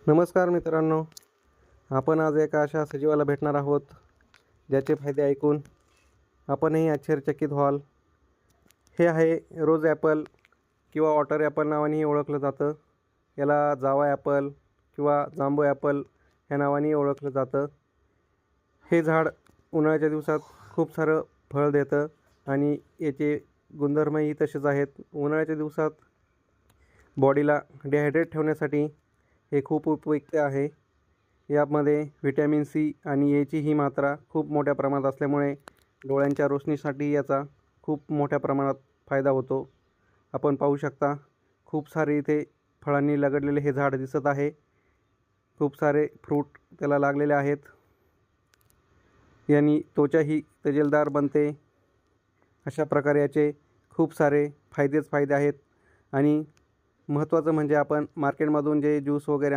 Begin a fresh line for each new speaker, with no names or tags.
नमस्कार मित्रांनो, आपण आज एका अशा सजीवाला भेटणार आहोत ज्याचे फायदे ऐकून आपणही आश्चर्यचकित व्हाल. हे आहे रोज ॲपल किंवा वॉटर ॲपल नावानेही ओळखलं जातं. याला जावा ॲपल किंवा जांबू ॲपल ह्या नावानेही ओळखलं जातं. हे झाड उन्हाळ्याच्या दिवसात खूप सारं फळ देतं आणि याचे गुणधर्मही तसेच आहेत. उन्हाळ्याच्या दिवसात बॉडीला डिहायड्रेट ठेवण्यासाठी हे खूप उपयुक्त आहे. यामध्ये व्हिटॅमिन सी आणि एची ही मात्रा खूप मोठ्या प्रमाणात असल्यामुळे डोळ्यांच्या रोशनीसाठी याचा खूप मोठ्या प्रमाणात फायदा होतो. आपण पाहू शकता, खूप सारे इथे फळांनी लगडलेले हे झाड दिसत आहे. खूप सारे फ्रूट त्याला लागलेले आहेत. यांनी त्वचाही तजेलदार बनते. अशा प्रकारे याचे खूप सारे फायदे आहेत. आणि महत्त्वाचं म्हणजे आपण मार्केटमधून जे ज्यूस वगैरे